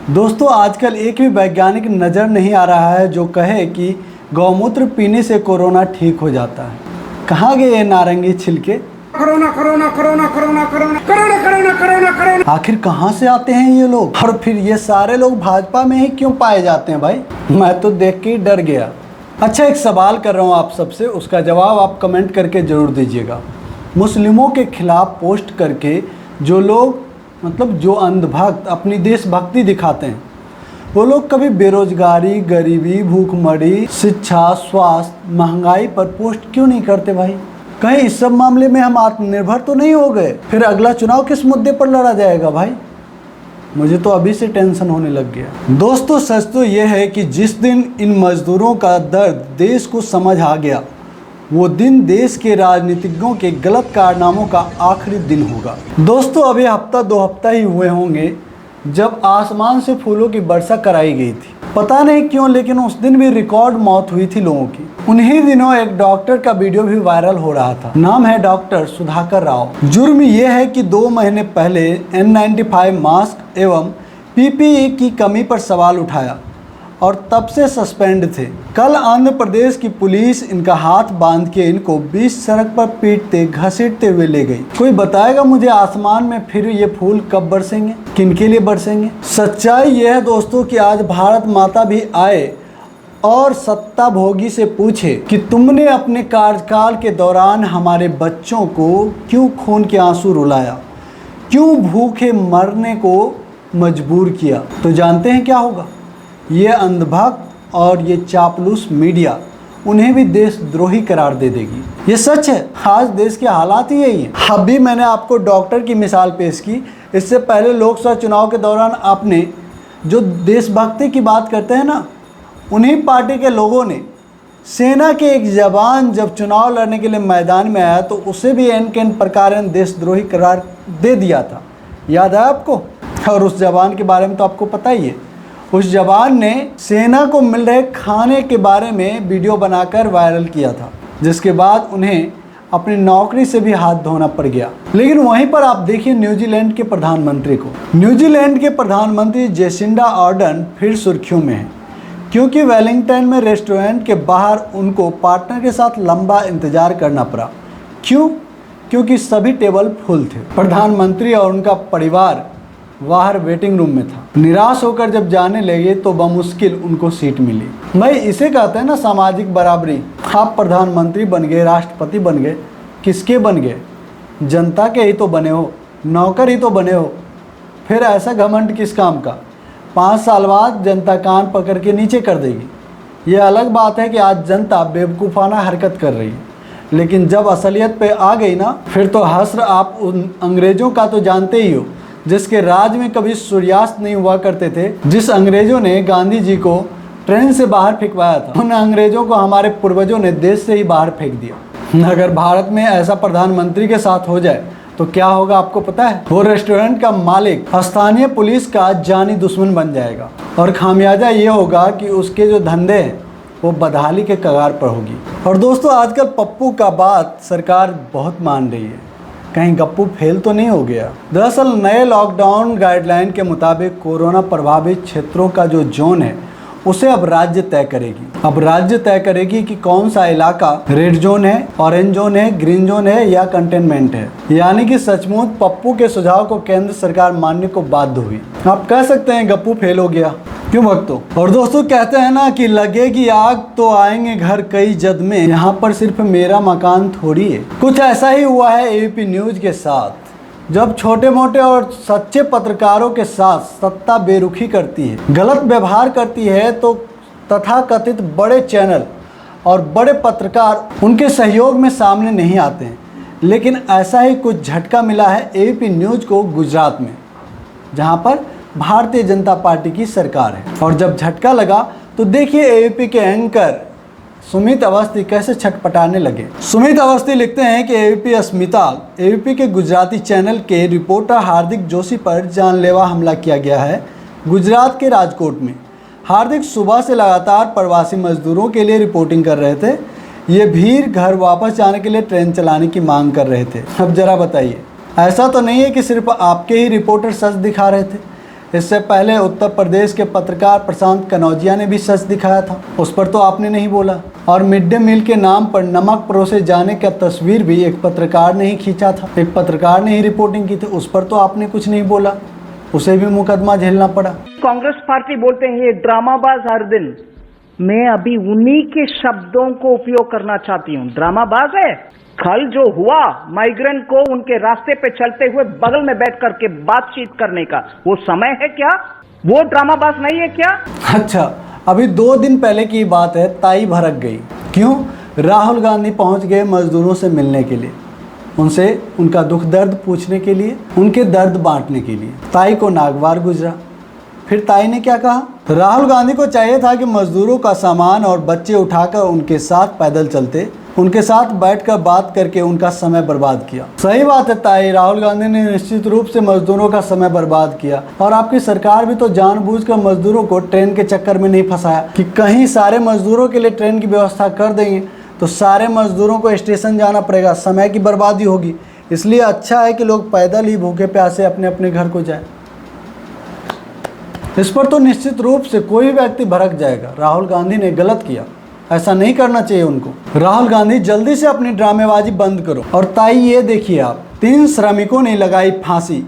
दोस्तों, आजकल एक भी वैज्ञानिक नज़र नहीं आ रहा है जो कहे कि गौमूत्र पीने से कोरोना ठीक हो जाता है। कहाँ गए ये नारंगी छिलके? Corona corona corona corona corona corona corona corona corona. आखिर कहाँ से आते हैं ये लोग, और फिर ये सारे लोग भाजपा में ही क्यों पाए जाते हैं भाई? मैं तो देख के ही डर गया। अच्छा, एक सवाल कर रहा हूँ आप सबसे, उसका जवाब आप कमेंट करके ज़रूर दीजिएगा। मुस्लिमों के खिलाफ पोस्ट करके जो लोग जो अंधभक्त अपनी देशभक्ति दिखाते हैं, वो लोग कभी बेरोजगारी, गरीबी, भूखमरी, शिक्षा, स्वास्थ्य, महंगाई पर पोस्ट क्यों नहीं करते भाई? कहीं इस सब मामले में हम आत्मनिर्भर तो नहीं हो गए? फिर अगला चुनाव किस मुद्दे पर लड़ा जाएगा भाई? मुझे तो अभी से टेंशन होने लग गया। दोस्तों, सच तो यह है कि जिस दिन इन मजदूरों का दर्द देश को समझ आ गया, वो दिन देश के राजनीतिज्ञों के गलत कारनामों का आखिरी दिन होगा। दोस्तों, अभी हफ्ता 2 हफ्ता ही हुए होंगे जब आसमान से फूलों की वर्षा कराई गई थी। पता नहीं क्यों, लेकिन उस दिन भी रिकॉर्ड मौत हुई थी लोगों की। उन्हीं दिनों एक डॉक्टर का वीडियो भी वायरल हो रहा था। नाम है डॉक्टर सुधाकर राव। जुर्म यह है कि 2 महीने पहले N95 मास्क एवं PPE की कमी पर सवाल उठाया और तब से सस्पेंड थे। कल आंध्र प्रदेश की पुलिस इनका हाथ बांध के इनको बीच सड़क पर पीटते घसीटते हुए ले गई। कोई बताएगा मुझे, आसमान में फिर ये फूल कब बरसेंगे, किनके लिए बरसेंगे? सच्चाई यह है दोस्तों कि आज भारत माता भी आए और सत्ता भोगी से पूछे कि तुमने अपने कार्यकाल के दौरान हमारे बच्चों को क्यों खून के आंसू रुलाया, क्यों भूखे मरने को मजबूर किया? तो जानते हैं क्या होगा? ये अंधभक्त और ये चापलूस मीडिया उन्हें भी देशद्रोही करार दे देगी। ये सच है, आज देश के हालात ही यही हैं। अभी मैंने आपको डॉक्टर की मिसाल पेश की, इससे पहले लोकसभा चुनाव के दौरान आपने जो देशभक्ति की बात करते हैं ना, उन्हीं पार्टी के लोगों ने सेना के एक जवान जब चुनाव लड़ने के लिए मैदान में आया तो उसे भी एन के प्रकार देशद्रोही करार दे दिया था। याद है आपको? और उस जवान के बारे में तो आपको पता ही है। उस जवान ने सेना को मिल रहे खाने के बारे में वीडियो बनाकर वायरल किया था, जिसके बाद उन्हें अपनी नौकरी से भी हाथ धोना पड़ गया। लेकिन वहीं पर आप देखिए न्यूजीलैंड के प्रधानमंत्री को। न्यूजीलैंड के प्रधानमंत्री जेसिंडा आर्डर्न फिर सुर्खियों में है, क्योंकि वेलिंगटन में रेस्टोरेंट के बाहर उनको पार्टनर के साथ लंबा इंतजार करना पड़ा। क्यों? क्योंकि सभी टेबल फुल थे। प्रधानमंत्री और उनका परिवार बाहर वेटिंग रूम में था। निराश होकर जब जाने लगे तो बमुश्किल उनको सीट मिली। मैं इसे कहते हैं ना सामाजिक बराबरी। आप प्रधानमंत्री बन गए, राष्ट्रपति बन गए, किसके बन गए? जनता के ही तो बने हो, नौकर ही तो बने हो। फिर ऐसा घमंड किस काम का? 5 साल बाद जनता कान पकड़ के नीचे कर देगी। ये अलग बात है कि आज जनता बेवकूफ़ाना हरकत कर रही है, लेकिन जब असलियत पे आ गई ना, फिर तो हश्र आप उन अंग्रेज़ों का तो जानते ही हो, जिसके राज में कभी सूर्यास्त नहीं हुआ करते थे, जिस अंग्रेज़ों ने गांधी जी को ट्रेन से बाहर फेंकवाया था। उन अंग्रेज़ों को हमारे पूर्वजों ने देश से ही बाहर फेंक दिया। अगर भारत में ऐसा प्रधानमंत्री के साथ हो जाए तो क्या होगा आपको पता है? वो रेस्टोरेंट का मालिक स्थानीय पुलिस का जानी दुश्मन बन जाएगा, और खामियाजा ये होगा कि उसके जो धंधे हैं वो बदहाली के कगार पर होगी। और दोस्तों, आजकल पप्पू का बात सरकार बहुत मान रही है। कहीं गप्पू फेल तो नहीं हो गया? दरअसल नए लॉकडाउन गाइडलाइन के मुताबिक कोरोना प्रभावित क्षेत्रों का जो जोन है उसे अब राज्य तय करेगी। अब राज्य तय करेगी कि कौन सा इलाका रेड जोन है, ऑरेंज जोन है, ग्रीन जोन है या कंटेनमेंट है। यानी कि सचमुच पप्पू के सुझाव को केंद्र सरकार मानने को बाध्य हुई। आप कह सकते हैं गप्पू फेल हो गया, क्यों भक्तों? और दोस्तों, कहते हैं ना कि लगेगी आग तो आएंगे घर कई जद में, यहाँ पर सिर्फ मेरा मकान थोड़ी है। कुछ ऐसा ही हुआ है ABP न्यूज के साथ। जब छोटे मोटे और सच्चे पत्रकारों के साथ सत्ता बेरुखी करती है, गलत व्यवहार करती है, तो तथाकथित बड़े चैनल और बड़े पत्रकार उनके सहयोग में सामने नहीं आते हैं। लेकिन ऐसा ही कुछ झटका मिला है ABP न्यूज को गुजरात में, जहां पर भारतीय जनता पार्टी की सरकार है। और जब झटका लगा तो देखिए ABP के एंकर सुमित अवस्थी कैसे छटपटाने लगे। सुमित अवस्थी लिखते हैं कि ABP अस्मिता, ABP के गुजराती चैनल के रिपोर्टर हार्दिक जोशी पर जानलेवा हमला किया गया है गुजरात के राजकोट में। हार्दिक सुबह से लगातार प्रवासी मजदूरों के लिए रिपोर्टिंग कर रहे थे। ये भीड़ घर वापस जाने के लिए ट्रेन चलाने की मांग कर रहे थे। अब जरा बताइए, ऐसा तो नहीं है कि सिर्फ आपके ही रिपोर्टर सच दिखा रहे थे। इससे पहले उत्तर प्रदेश के पत्रकार प्रशांत कनौजिया ने भी सच दिखाया था, उस पर तो आपने नहीं बोला। और मिड डे मील के नाम पर नमक परोसे जाने का तस्वीर भी एक पत्रकार ने ही खींचा था, एक पत्रकार ने ही रिपोर्टिंग की थी, उस पर तो आपने कुछ नहीं बोला, उसे भी मुकदमा झेलना पड़ा। कांग्रेस पार्टी बोलते हैं ये ड्रामाबाज हर दिन। मैं अभी उन्हीं के शब्दों को उपयोग करना चाहती हूँ। ड्रामाबाज है। कल जो हुआ माइग्रेंट को उनके रास्ते पे चलते हुए बगल में बैठ करके बातचीत करने का, वो समय है क्या? वो ड्रामाबाज नहीं है क्या? अच्छा, अभी 2 दिन पहले की बात है, ताई भड़क गई। क्यों? राहुल गांधी पहुंच गए मजदूरों से मिलने के लिए, उनसे उनका दुख दर्द पूछने के लिए, उनके दर्द बांटने के लिए। ताई को नागवार गुजरा। फिर ताई ने क्या कहा? राहुल गांधी को चाहिए था कि मजदूरों का सामान और बच्चे उठाकर उनके साथ पैदल चलते, उनके साथ बैठकर बात करके उनका समय बर्बाद किया। सही बात है ताई, राहुल गांधी ने निश्चित रूप से मजदूरों का समय बर्बाद किया। और आपकी सरकार भी तो जानबूझकर मजदूरों को ट्रेन के चक्कर में नहीं फंसाया कि कहीं सारे मजदूरों के लिए ट्रेन की व्यवस्था कर देंगे तो सारे मजदूरों को स्टेशन जाना पड़ेगा, समय की बर्बादी होगी। इसलिए अच्छा है कि लोग पैदल ही भूखे प्यासे अपने अपने घर को जाए। इस पर तो निश्चित रूप से कोई व्यक्ति भड़क जाएगा। राहुल गांधी ने गलत किया, ऐसा नहीं करना चाहिए उनको। राहुल गांधी जल्दी से अपनी ड्रामेबाजी बंद करो। और ताई ये देखिए आप, 3 श्रमिकों ने लगाई फांसी।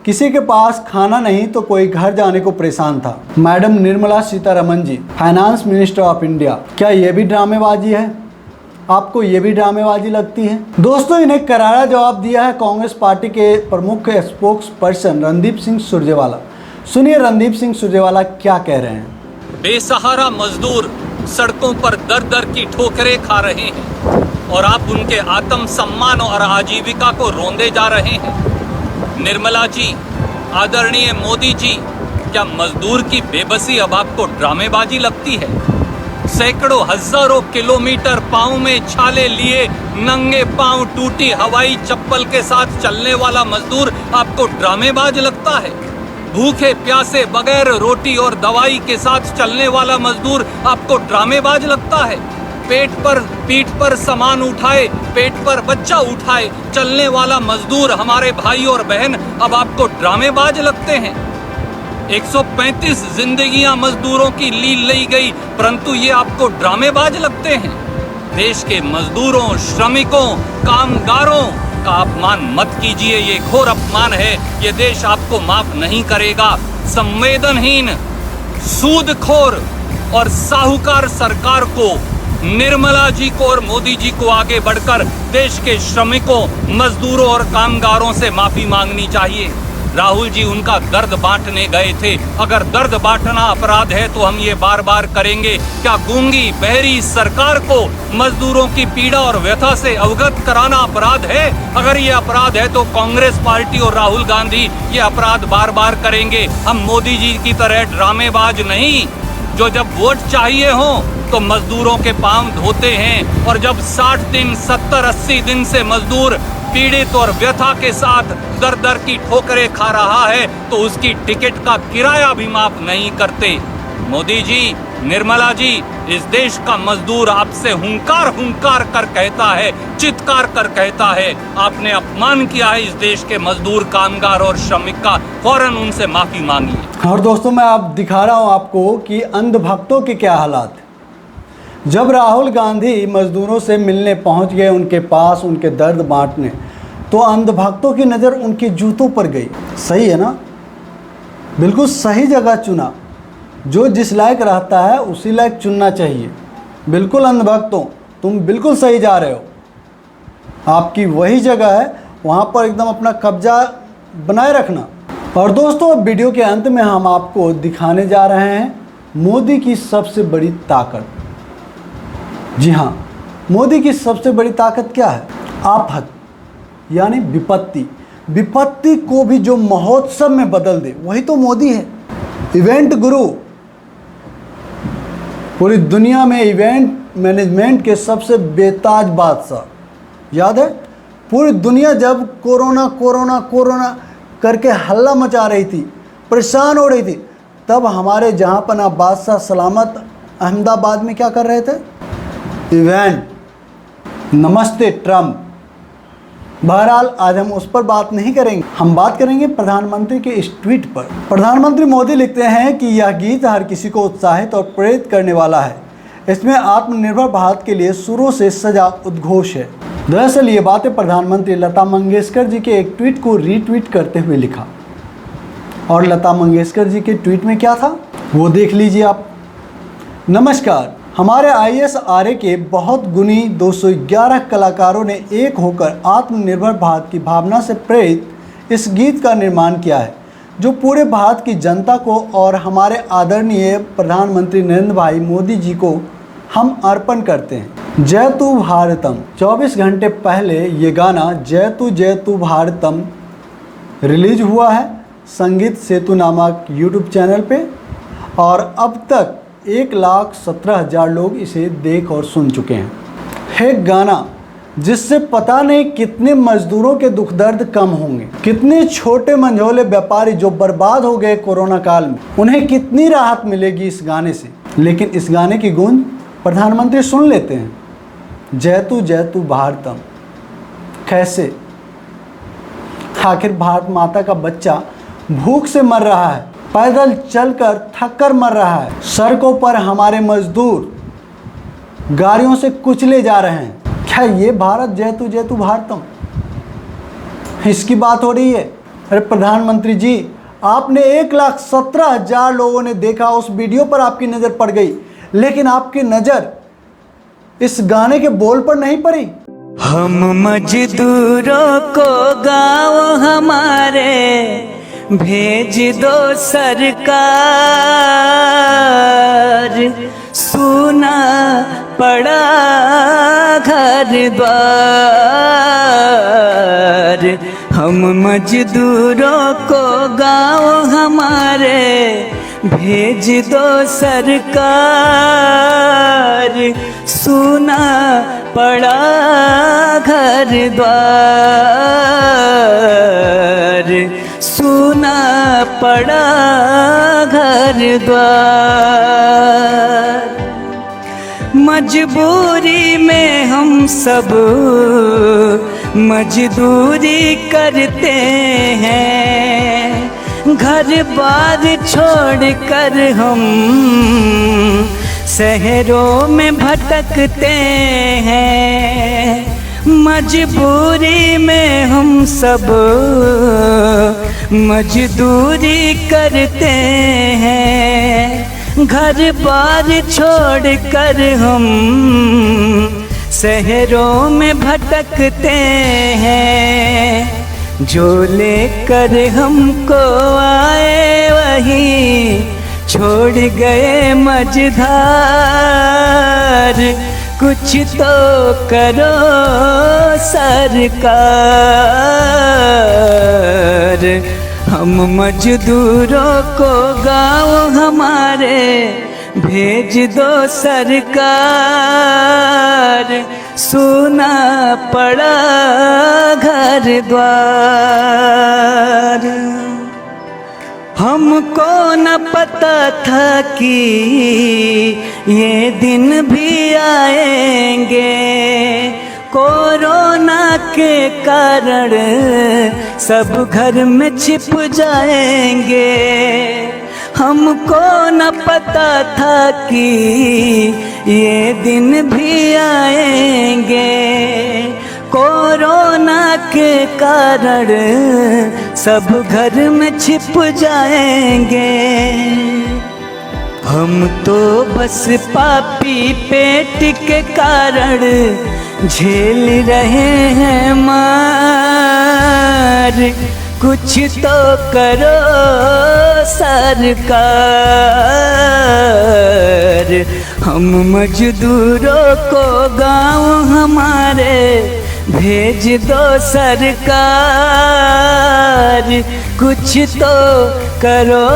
किसी के पास खाना नहीं तो कोई घर जाने को परेशान था। Madam Nirmala Sitharaman ji, finance minister of India, क्या ये भी ड्रामेबाजी है? आपको ये भी ड्रामेबाजी लगती है? दोस्तों, इन्हें करारा जवाब दिया है कांग्रेस पार्टी के प्रमुख स्पोक्स पर्सन रणदीप सिंह सुरजेवाला। सुनिए रणदीप सिंह सुरजेवाला क्या कह रहे हैं। बेसहारा मजदूर सड़कों पर दर दर की ठोकरें खा रहे हैं और आप उनके आत्म सम्मान और आजीविका को रोंदे जा रहे हैं। निर्मला जी, आदरणीय मोदी जी, क्या मजदूर की बेबसी अब आपको ड्रामेबाजी लगती है? सैकड़ों हजारों किलोमीटर पांव में छाले लिए, नंगे पांव टूटी हवाई चप्पल के साथ चलने वाला मजदूर आपको ड्रामेबाज लगता है? भूखे प्यासे बगैर रोटी और दवाई के साथ चलने वाला मजदूर आपको ड्रामेबाज लगता है? पीठ पर सामान उठाए, पेट पर बच्चा उठाए चलने वाला मजदूर हमारे भाई और बहन अब आपको ड्रामेबाज लगते हैं? 135 जिंदगियां मजदूरों की ली गई, परंतु ये आपको ड्रामेबाज लगते हैं? देश के मजदूरों, श्रमिकों, कामगारों का अपमान मत कीजिए, ये घोर अपमान है। ये देश आपको माफ नहीं करेगा। संवेदनहीन, सूदखोर और साहूकार सरकार को, निर्मला जी को और मोदी जी को आगे बढ़कर देश के श्रमिकों, मजदूरों और कामगारों से माफी मांगनी चाहिए। राहुल जी उनका दर्द बांटने गए थे। अगर दर्द बांटना अपराध है तो हम ये बार बार करेंगे। क्या गूंगी बहरी सरकार को मजदूरों की पीड़ा और व्यथा से अवगत कराना अपराध है? अगर ये अपराध है तो कांग्रेस पार्टी और राहुल गांधी ये अपराध बार बार करेंगे। हम मोदी जी की तरह ड्रामेबाज नहीं, जो जब वोट चाहिए हो तो मजदूरों के पांव धोते हैं, और जब 60 दिन 70-80 दिन से मजदूर पीड़ित और व्यथा के साथ दर दर की ठोकरें खा रहा है तो उसकी टिकट का किराया भी माफ नहीं करते। मोदी जी, निर्मला जी, इस देश का मजदूर आपसे हुंकार कर कहता है, चित्कार कर कहता है, आपने अपमान किया है इस देश के मजदूर, कामगार और श्रमिक का। फौरन उनसे माफी मांगिए। और दोस्तों, मैं आप दिखा रहा हूं आपको कि अंधभक्तों के क्या हालात। जब राहुल गांधी मजदूरों से मिलने पहुंच गए, उनके पास उनके दर्द बांटने, तो अंधभक्तों की नज़र उनके जूतों पर गई। सही है ना? बिल्कुल सही जगह चुना। जो जिस लायक रहता है उसी लायक चुनना चाहिए। बिल्कुल अंधभक्तों, तुम बिल्कुल सही जा रहे हो। आपकी वही जगह है, वहाँ पर एकदम अपना कब्जा बनाए रखना। और दोस्तों, अब वीडियो के अंत में हम आपको दिखाने जा रहे हैं मोदी की सबसे बड़ी ताकत। जी हाँ, मोदी की सबसे बड़ी ताकत क्या है? आफत, यानी विपत्ति। विपत्ति को भी जो महोत्सव में बदल दे, वही तो मोदी है। इवेंट गुरु। पूरी दुनिया में इवेंट मैनेजमेंट के सबसे बेताज बादशाह। याद है पूरी दुनिया जब कोरोना करके हल्ला मचा रही थी, परेशान हो रही थी, तब हमारे जहाँपना बादशाह सलामत अहमदाबाद में क्या कर रहे थे? इवेंट। नमस्ते ट्रम्प। बहरहाल आज हम उस पर बात नहीं करेंगे, हम बात करेंगे प्रधानमंत्री के इस ट्वीट पर। प्रधानमंत्री मोदी लिखते हैं कि यह गीत हर किसी को उत्साहित और प्रेरित करने वाला है। इसमें आत्मनिर्भर भारत के लिए सुरों से सजा उद्घोष है। दरअसल ये बातें प्रधानमंत्री लता मंगेशकर जी के एक ट्वीट को रीट्वीट करते हुए लिखा। और लता मंगेशकर जी के ट्वीट में क्या था वो देख लीजिए आप। नमस्कार, हमारे ISRA के बहुत गुणी 211 कलाकारों ने एक होकर आत्मनिर्भर भारत की भावना से प्रेरित इस गीत का निर्माण किया है, जो पूरे भारत की जनता को और हमारे आदरणीय प्रधानमंत्री नरेंद्र भाई मोदी जी को हम अर्पण करते हैं। जय तू भारतम। 24 घंटे पहले ये गाना जय तू भारतम रिलीज हुआ है संगीत सेतु नामक YouTube चैनल पे, और अब तक 1,17,000 लोग इसे देख और सुन चुके हैं। एक गाना जिससे पता नहीं कितने मजदूरों के दुख दर्द कम होंगे, कितने छोटे मंझोले व्यापारी जो बर्बाद हो गए कोरोना काल में, उन्हें कितनी राहत मिलेगी इस गाने से। लेकिन इस गाने की गूंज प्रधानमंत्री सुन लेते हैं, जय तू भारतम। कैसे? आखिर भारत माता का बच्चा भूख से मर रहा है, पैदल चलकर थक कर मर रहा है, सड़कों पर हमारे मजदूर गाड़ियों से कुचले जा रहे हैं। क्या ये भारत जय तू भारतम इसकी बात हो रही है? अरे प्रधानमंत्री जी, आपने 1,17,000 लोगों ने देखा, उस वीडियो पर आपकी नज़र पड़ गई, लेकिन आपकी नज़र इस गाने के बोल पर नहीं पड़ी। हम मजदूरों को गाँव हमारे भेज दो सरकार, सुना पड़ा घर द्वार। हम मजदूरों को गाँव हमारे भेज दो सरकार, सुना पड़ा घर द्वार, सुना पड़ा घर द्वार। मजबूरी में हम सब मजदूरी करते हैं, घर बार छोड़कर हम शहरों में भटकते हैं। मजबूरी में हम सब मजदूरी करते हैं, घर बार छोड़कर हम शहरों में भटकते हैं। जो लेकर हमको आए वही छोड़ गए मझधार, कुछ तो करो सरकार। हम मजदूरों को गाँव हमारे भेज दो सरकार, सुना पड़ा घर द्वार। हमको न पता था कि ये दिन भी आएंगे, कोरोना के कारण सब घर में छिप जाएंगे। हमको न पता था कि ये दिन भी आएंगे, कोरोना के कारण सब घर में छिप जाएंगे। हम तो बस पापी पेट के कारण झेल रहे हैं मार, कुछ तो करो सरकार। हम मजदूरों को गाँव हमारे भेज दो सरकार, कुछ तो करो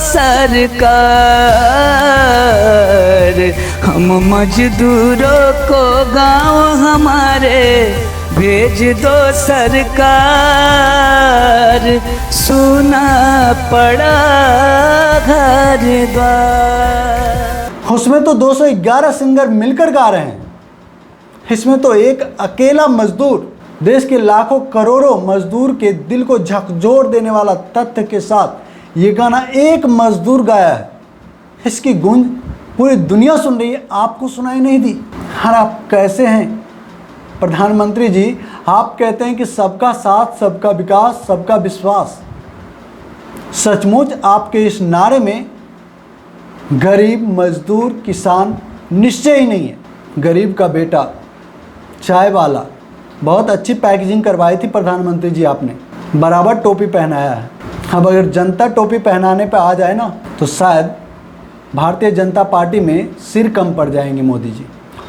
सरकार। हम मजदूरों को गाँव हमारे भेज दो सरकार, सुना पड़ा घर द्वार। उसमें तो 211 सिंगर मिलकर गा रहे हैं। इसमें तो एक अकेला मजदूर देश के लाखों करोड़ों मजदूर के दिल को झकझोर देने वाला तथ्य के साथ ये गाना एक मजदूर गाया है। इसकी गूंज पूरी दुनिया सुन रही है, आपको सुनाई नहीं दी। और आप कैसे हैं प्रधानमंत्री जी? आप कहते हैं कि सबका साथ, सबका विकास, सबका विश्वास। सचमुच आपके इस नारे में गरीब, मजदूर, किसान निश्चय ही नहीं है। गरीब का बेटा, चाय वाला, बहुत अच्छी पैकेजिंग करवाई थी प्रधानमंत्री जी आपने, बराबर टोपी पहनाया है। अब अगर जनता टोपी पहनाने पे आ जाए ना तो शायद भारतीय जनता पार्टी में सिर कम पड़ जाएंगे मोदी जी।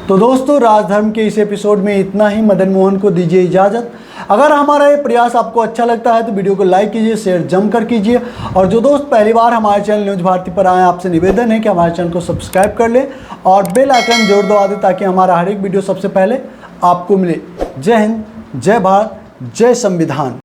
तो दोस्तों, राजधर्म के इस एपिसोड में इतना ही। मदन मोहन को दीजिए इजाज़त। अगर हमारा ये प्रयास आपको अच्छा लगता है तो वीडियो को लाइक कीजिए, शेयर जमकर कीजिए। और जो दोस्त पहली बार हमारे चैनल न्यूज़ भारती पर आए, आपसे निवेदन है कि हमारे चैनल को सब्सक्राइब कर लें और बेल आइकन जरूर दबा दें ताकि हमारा हर एक वीडियो सबसे पहले आपको मिले। जय हिंद, जय भारत, जय संविधान।